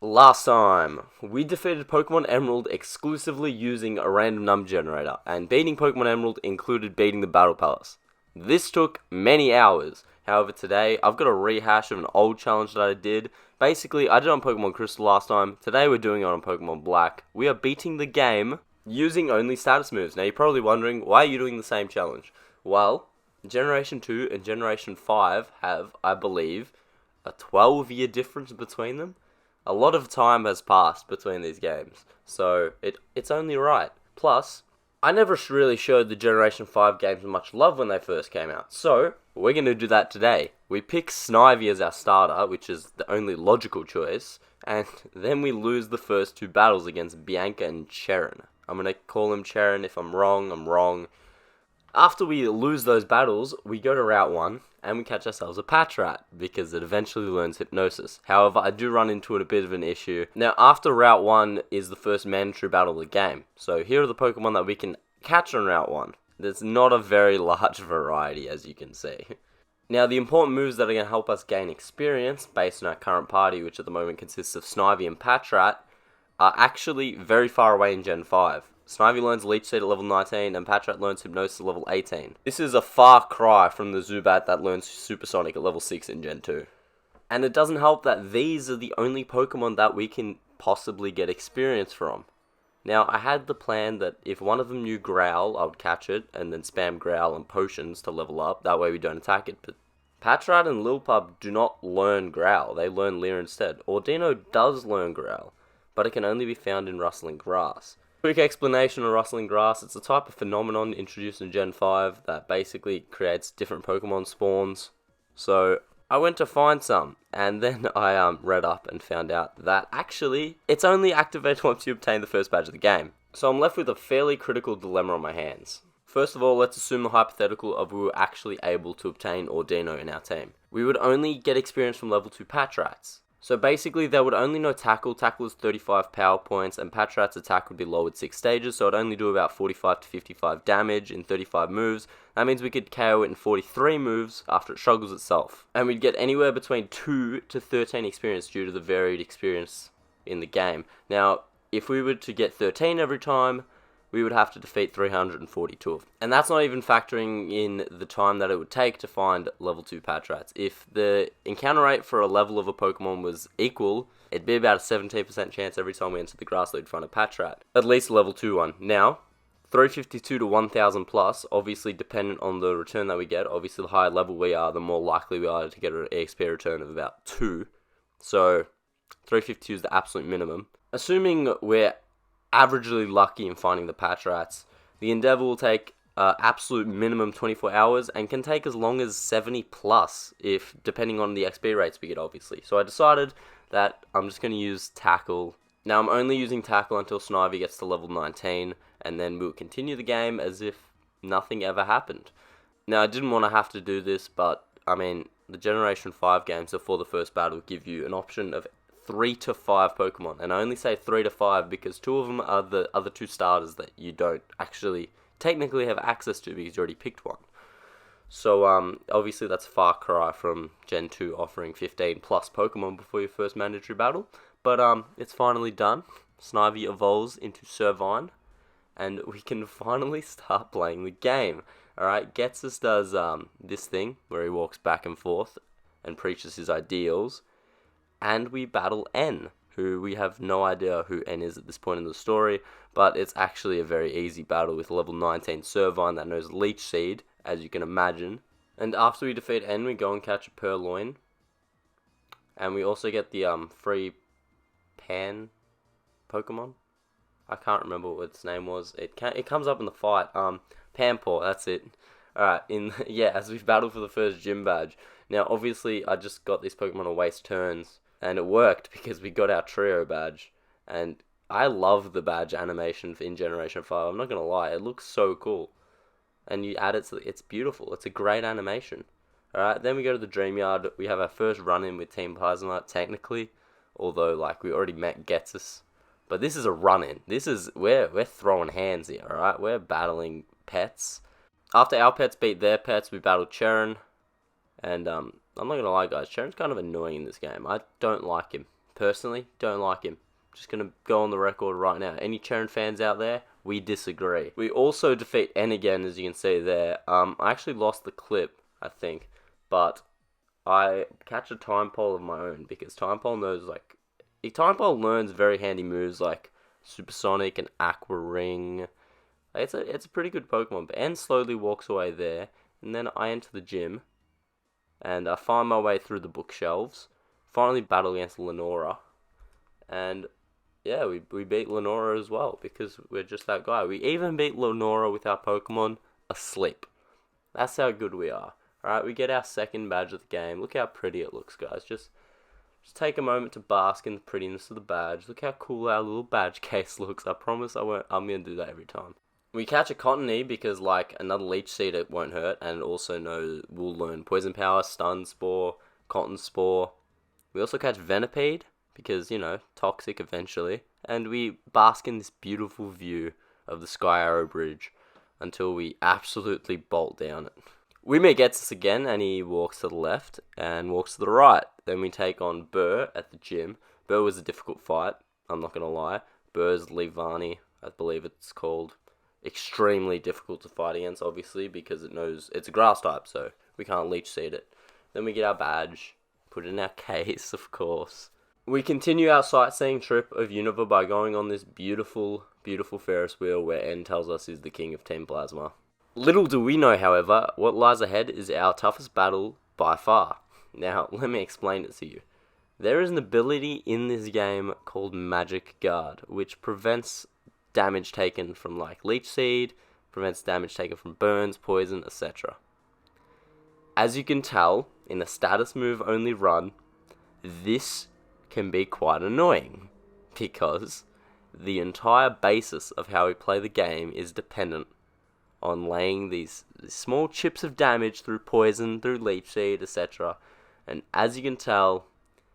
Last time, we defeated Pokemon Emerald exclusively using a random number generator, and beating Pokemon Emerald included beating the Battle Palace. This took many hours. However, today, I've got a rehash of an old challenge that I did. Basically, I did it on Pokemon Crystal last time. Today, we're doing it on Pokemon Black. We are beating the game using only status moves. Now, you're probably wondering, why are you doing the same challenge? Well, Generation 2 and Generation 5 have, I believe, a 12-year difference between them. A lot of time has passed between these games, so it's only right. Plus, I never really showed the Generation 5 games much love when they first came out, so we're going to do that today. We pick Snivy as our starter, which is the only logical choice, and then we lose the first two battles against Bianca and Cheren. I'm going to call him Cheren. If I'm wrong, I'm wrong. After we lose those battles, we go to Route 1, and we catch ourselves a Patrat, because it eventually learns Hypnosis. However, I do run into a bit of an issue. Now, after Route 1 is the first mandatory battle of the game. So here are the Pokemon that we can catch on Route 1. There's not a very large variety, as you can see. Now, the important moves that are going to help us gain experience, based on our current party, which at the moment consists of Snivy and Patrat, are actually very far away in Gen 5. Snivy learns Leech Seed at level 19, and Patrat learns Hypnosis at level 18. This is a far cry from the Zubat that learns Supersonic at level 6 in Gen 2. And it doesn't help that these are the only Pokemon that we can possibly get experience from. Now, I had the plan that if one of them knew Growl, I would catch it, and then spam Growl and Potions to level up, that way we don't attack it. But Patrat and Lillipup do not learn Growl, they learn Leer instead. Ordino does learn Growl, but it can only be found in Rustling Grass. Quick explanation on Rustling Grass. It's a type of phenomenon introduced in Gen 5 that basically creates different Pokemon spawns. So I went to find some, and then I read up and found out that actually it's only activated once you obtain the first badge of the game. So I'm left with a fairly critical dilemma on my hands. First of all, let's assume the hypothetical of we were actually able to obtain Ordino in our team. We would only get experience from level 2 Patrats. So basically, they would only know Tackle. Tackle is 35 power points, and Patrat's attack would be lowered 6 stages, so it'd only do about 45 to 55 damage in 35 moves. That means we could KO it in 43 moves after it struggles itself. And we'd get anywhere between 2 to 13 experience due to the varied experience in the game. Now, if we were to get 13 every time, we would have to defeat 342 of them. And that's not even factoring in the time that it would take to find level 2 Patrats. If the encounter rate for a level of a Pokemon was equal, it'd be about a 17% chance every time we entered the grass that we'd find a Patrat. At least a level 2 one. Now, 352 to 1000 plus, obviously dependent on the return that we get. Obviously, the higher level we are, the more likely we are to get an EXP return of about 2. So, 352 is the absolute minimum. Assuming we're averagely lucky in finding the Patrats, the endeavor will take absolute minimum 24 hours and can take as long as 70 plus, if depending on the XP rates we get, obviously. So I decided that I'm just going to use Tackle. Now I'm only using Tackle until Snivy gets to level 19, and then we'll continue the game as if nothing ever happened. Now I didn't want to have to do this, but I mean, the Generation 5 games before the first battle give you an option of 3 to 5 Pokemon, and I only say 3 to 5 because 2 of them are the other 2 starters that you don't actually technically have access to because you already picked one. So obviously that's a far cry from Gen 2 offering 15 plus Pokemon before your first mandatory battle, but it's finally done. Snivy evolves into Servine, and we can finally start playing the game. Alright, Ghetsis does this thing where he walks back and forth and preaches his ideals. And we battle N, who we have no idea who N is at this point in the story, but it's actually a very easy battle with level 19 Servine that knows Leech Seed, as you can imagine. And after we defeat N, we go and catch a Purloin. And we also get the free Pan Pokemon. I can't remember what its name was. It comes up in the fight. Panpour, that's it. Alright, as we battle for the first gym badge. Now, obviously, I just got this Pokemon to waste turns. And it worked because we got our trio badge. And I love the badge animation in Generation 5. I'm not going to lie. It looks so cool. And you add it to it's beautiful. It's a great animation. Alright, then we go to the Dream Yard. We have our first run-in with Team Plasma, technically. Although, we already met Ghetsis. But this is a run-in. We're throwing hands here, alright? We're battling pets. After our pets beat their pets, we battle Cheren. And, I'm not gonna lie, guys, Cheren's kind of annoying in this game. I don't like him, personally, don't like him. Just going to go on the record right now. Any Cheren fans out there? We disagree. We also defeat N again, as you can see there. I actually lost the clip, I think, but I catch a Time Pole of my own, because Time Pole learns very handy moves like Supersonic and Aqua Ring. It's a pretty good Pokemon, but N slowly walks away there, and then I enter the gym, and I find my way through the bookshelves, finally battle against Lenora, and yeah, we beat Lenora as well, because we're just that guy. We even beat Lenora with our Pokemon asleep. That's how good we are. Alright, we get our second badge of the game. Look how pretty it looks, guys. Just take a moment to bask in the prettiness of the badge. Look how cool our little badge case looks. I promise I'm going to do that every time. We catch a Cottonee because, like, another Leech Seed, it won't hurt, and also we'll learn Poison Power, Stun Spore, Cotton Spore. We also catch Venipede, because, toxic eventually. And we bask in this beautiful view of the Sky Arrow Bridge until we absolutely bolt down it. Wheatmare gets us again, and he walks to the left and walks to the right. Then we take on Burr at the gym. Burr was a difficult fight, I'm not going to lie. Burr's Leavanny, I believe it's called. Extremely difficult to fight against, obviously, because it knows it's a grass type, so we can't Leech Seed it. Then we get our badge, put it in our case, of course. We continue our sightseeing trip of Unova by going on this beautiful, beautiful Ferris wheel where N tells us he's the king of Team Plasma. Little do we know, however, what lies ahead is our toughest battle by far. Now, let me explain it to you. There is an ability in this game called Magic Guard, which prevents damage taken from like Leech Seed, prevents damage taken from burns, poison, etc. As you can tell, in a status move only run, this can be quite annoying, because the entire basis of how we play the game is dependent on laying these small chips of damage through poison, through Leech Seed, etc. And as you can tell,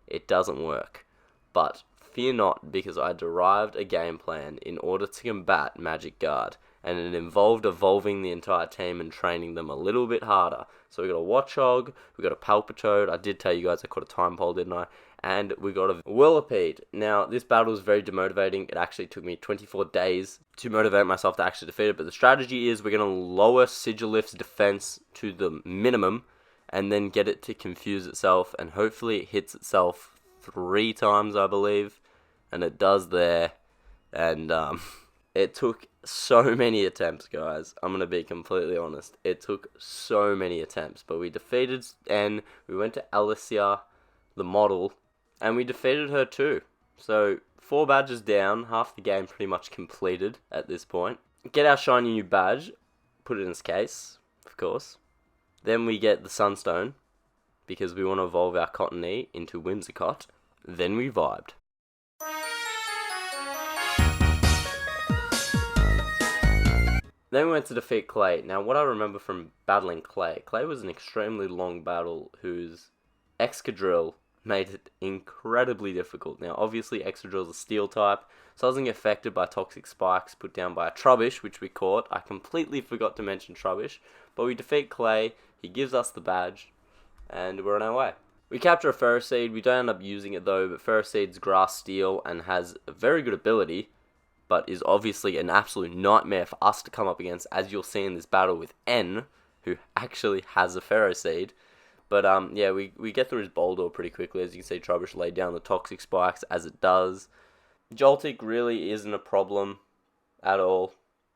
it doesn't work. But fear not, because I derived a game plan in order to combat Magic Guard, and it involved evolving the entire team and training them a little bit harder. So we got a Watchog, we got a Palpitoad, I did tell you guys I caught a Time Pole, didn't I? And we got a Whirlipede. Now, this battle was very demotivating. It actually took me 24 days to motivate myself to actually defeat it, but the strategy is we're going to lower Sigilift's defense to the minimum, and then get it to confuse itself, and hopefully it hits itself 3 times, I believe, and it does there, and it took so many attempts, guys. I'm going to be completely honest. It took so many attempts, but we defeated N, we went to Alicia, the model, and we defeated her too. So, 4 badges down, half the game pretty much completed at this point. Get our shiny new badge, put it in its case, of course. Then we get the Sunstone, because we want to evolve our Cottonee into Whimsicott. Then we vibed. Then we went to defeat Clay. Now, what I remember from battling Clay was an extremely long battle whose Excadrill made it incredibly difficult. Now, obviously, Excadrill is a steel type, so it doesn't get affected by toxic spikes put down by a Trubbish, which we caught. I completely forgot to mention Trubbish, but we defeat Clay, he gives us the badge, and we're on our way. We capture a Ferroseed. We don't end up using it though, but Ferroseed's grass steel and has a very good ability, but is obviously an absolute nightmare for us to come up against, as you'll see in this battle with N, who actually has a Ferroseed. But yeah, we get through his Boulder pretty quickly. As you can see, Trubbish laid down the toxic spikes as it does. Joltik really isn't a problem at all.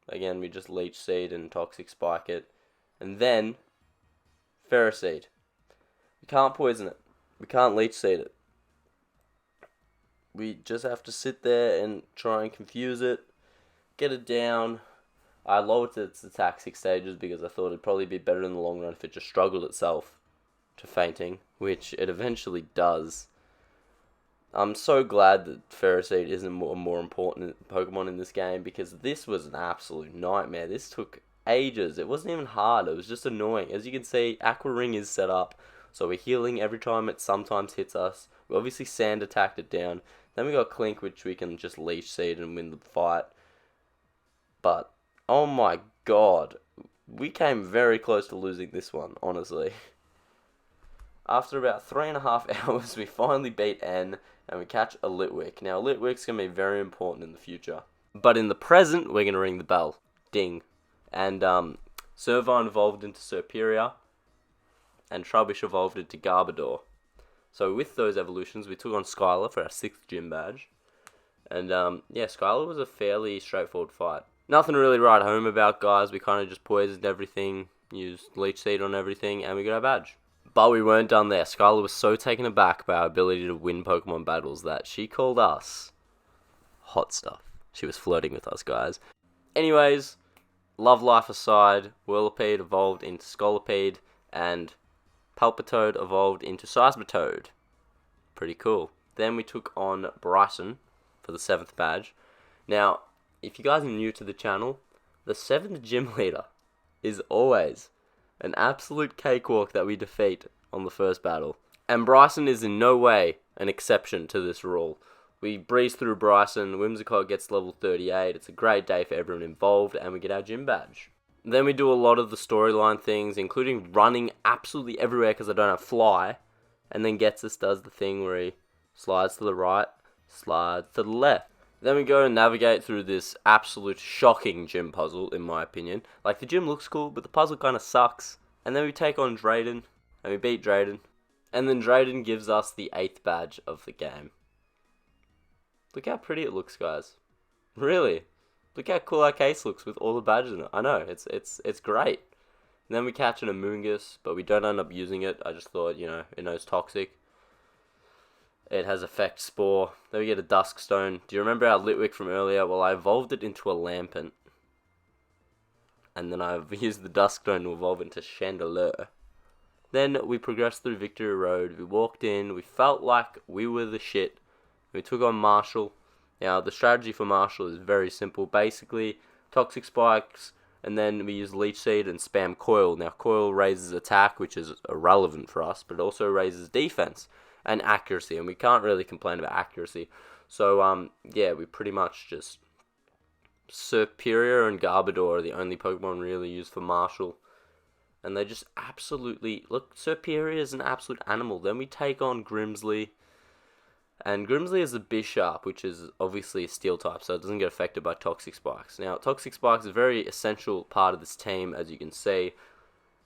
Again, we just Leech Seed and toxic spike it. And then, Ferroseed. We can't poison it. We can't Leech Seed it. We just have to sit there and try and confuse it, get it down. I lowered its attack 6 stages because I thought it'd probably be better in the long run if it just struggled itself to fainting, which it eventually does. I'm so glad that Ferroseed isn't a more important Pokemon in this game, because this was an absolute nightmare. This took ages. It wasn't even hard. It was just annoying. As you can see, Aqua Ring is set up, so we're healing every time it sometimes hits us. We obviously Sand attacked it down. Then we got Clink, which we can just Leech Seed and win the fight. But, oh my god, we came very close to losing this one, honestly. After about 3.5 hours, we finally beat N, and we catch a Litwick. Now, Litwick's going to be very important in the future. But in the present, we're going to ring the bell. Ding. And Servine evolved into Serperior, and Trubbish evolved into Garbodor. So with those evolutions, we took on Skylar for our 6th gym badge. And Skylar was a fairly straightforward fight. Nothing to really write home about, guys. We kind of just poisoned everything, used Leech Seed on everything, and we got our badge. But we weren't done there. Skylar was so taken aback by our ability to win Pokemon battles that she called us hot stuff. She was flirting with us, guys. Anyways, love life aside, Whirlipede evolved into Scolipede, and Palpitoad evolved into Seismitoad. Pretty cool. Then we took on Bryson for the 7th badge. Now, if you guys are new to the channel, the 7th gym leader is always an absolute cakewalk that we defeat on the first battle. And Bryson is in no way an exception to this rule. We breeze through Bryson, Whimsicott gets level 38, it's a great day for everyone involved, and we get our gym badge. Then we do a lot of the storyline things, including running absolutely everywhere because I don't have fly, and then Getsus does the thing where he slides to the right, slides to the left. Then we go and navigate through this absolute shocking gym puzzle, in my opinion. Like, the gym looks cool, but the puzzle kind of sucks. And then we take on Drayden, and we beat Drayden. And then Drayden gives us the 8th badge of the game. Look how pretty it looks, guys. Really. Look how cool our case looks with all the badges in it. I know, it's great. And then we catch an Amoonguss, but we don't end up using it. I just thought, it knows Toxic. It has Effect Spore. Then we get a Duskstone. Do you remember our Litwick from earlier? Well, I evolved it into a Lampent. And then I've used the Duskstone to evolve into Chandelure. Then we progressed through Victory Road. We walked in. We felt like we were the shit. We took on Marshall. Now, the strategy for Marshall is very simple. Basically, Toxic Spikes, and then we use Leech Seed and spam Coil. Now, Coil raises attack, which is irrelevant for us, but it also raises defense and accuracy, and we can't really complain about accuracy. So, we pretty much just... Serperior and Garbodor are the only Pokemon really used for Marshall. And they just absolutely... Look, Serperior is an absolute animal. Then we take on Grimsley. And Grimsley is a Bisharp, which is obviously a Steel type, so it doesn't get affected by Toxic Spikes. Now, Toxic Spikes is a very essential part of this team, as you can see.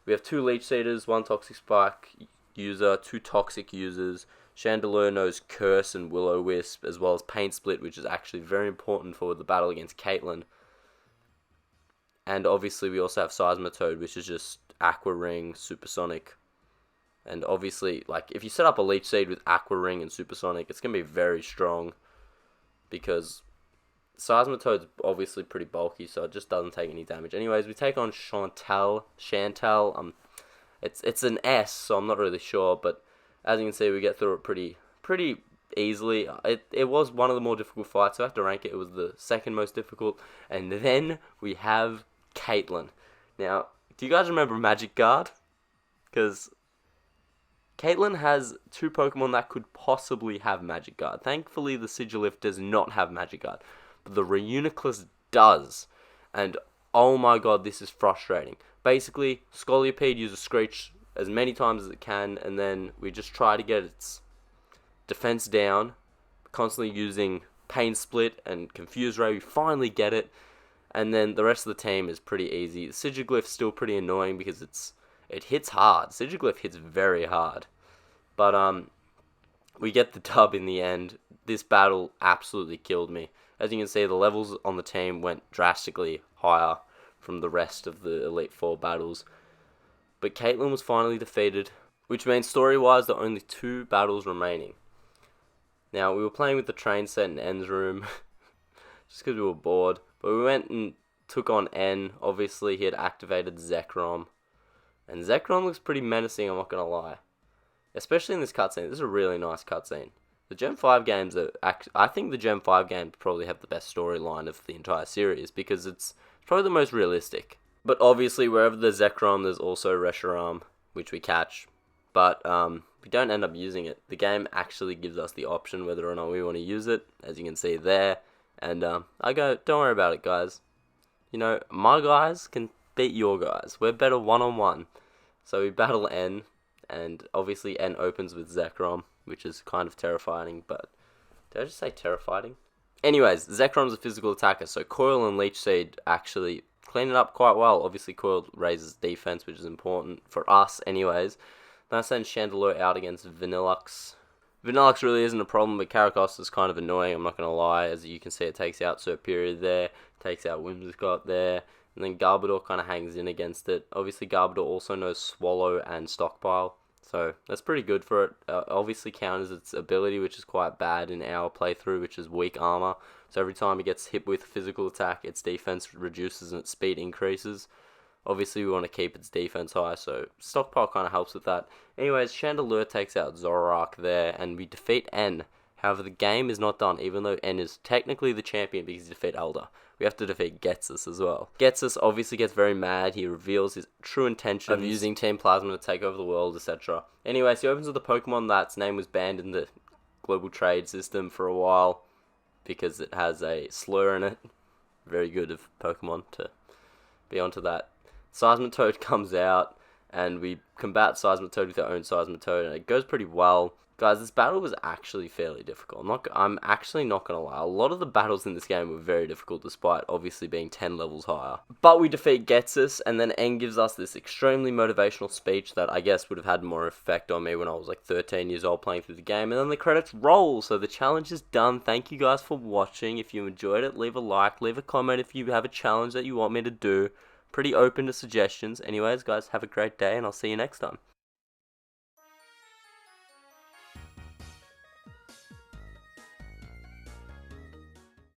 We have 2 Leech Seeders, 1 Toxic Spike user, 2 Toxic users. Chandelure knows Curse and Will-O-Wisp, as well as Pain Split, which is actually very important for the battle against Caitlyn. And obviously we also have Seismitoad, which is just Aqua Ring, Supersonic. And obviously, like, if you set up a Leech Seed with Aqua Ring and Supersonic, it's going to be very strong. Because Seismitoad's obviously pretty bulky, so it just doesn't take any damage. Anyways, we take on Chantel. It's an S, so I'm not really sure, but as you can see, we get through it pretty easily. It was one of the more difficult fights, so I have to rank it. It was the 2nd most difficult. And then we have Caitlyn. Now, do you guys remember Magic Guard? Because Caitlyn has 2 Pokemon that could possibly have Magic Guard. Thankfully, the Sigilyph does not have Magic Guard, but the Reuniclus does. And oh my god, this is frustrating. Basically, Scolipede uses Screech as many times as it can, and then we just try to get its defense down, constantly using Pain Split and Confuse Ray. We finally get it, and then the rest of the team is pretty easy. The Sigilyph's still pretty annoying because it hits hard. Sigilyph hits very hard, but we get the dub in the end. This battle absolutely killed me. As you can see, the levels on the team went drastically higher from the rest of the Elite Four battles. But Caitlyn was finally defeated, which means story-wise there are only 2 battles remaining. Now, we were playing with the train set in N's room, just because we were bored. But we went and took on N. Obviously, he had activated Zekrom. And Zekrom looks pretty menacing, I'm not going to lie. Especially in this cutscene. This is a really nice cutscene. The Gen 5 games are... I think the Gen 5 games probably have the best storyline of the entire series, because it's probably the most realistic. But obviously, wherever there's Zekrom, there's also Reshiram, which we catch. But we don't end up using it. The game actually gives us the option whether or not we want to use it, as you can see there. And I go, don't worry about it, guys. My guys can beat your guys. We're better one-on-one. So we battle N, and obviously N opens with Zekrom, which is kind of terrifying, but Did I just say terrifying? Anyways, Zekron's a physical attacker, so Coil and Leech Seed actually clean it up quite well. Obviously, Coil raises defense, which is important for us anyways. Then I send Chandelure out against Vanillux. Vanillux really isn't a problem, but Karakos is kind of annoying, I'm not going to lie. As you can see, it takes out Serperior there, takes out Whimsicott there, and then Garbodor kind of hangs in against it. Obviously, Garbodor also knows Swallow and Stockpile, so that's pretty good for it. Obviously counters its ability, which is quite bad in our playthrough, which is weak armor. So every time it gets hit with physical attack, its defense reduces and its speed increases. Obviously, we want to keep its defense high, so Stockpile kind of helps with that. Anyways, Chandelure takes out Zoroark there, and we defeat N. However, the game is not done, even though N is technically the champion because he defeated Elder. We have to defeat Ghetsis as well. Ghetsis obviously gets very mad. He reveals his true intention of using Team Plasma to take over the world, etc. Anyways, he opens with a Pokemon that's name was banned in the global trade system for a while because it has a slur in it. Very good of Pokemon to be onto that. Seismitoad comes out, and we combat Seismitoad with our own Seismitoad, and it goes pretty well. Guys, this battle was actually fairly difficult. I'm actually not going to lie. A lot of the battles in this game were very difficult, despite obviously being 10 levels higher. But we defeat Ghetsis, and then N gives us this extremely motivational speech that I guess would have had more effect on me when I was like 13 years old playing through the game. And then the credits roll, so the challenge is done. Thank you guys for watching. If you enjoyed it, leave a like, leave a comment if you have a challenge that you want me to do. Pretty open to suggestions. Anyways, guys, have a great day, and I'll see you next time.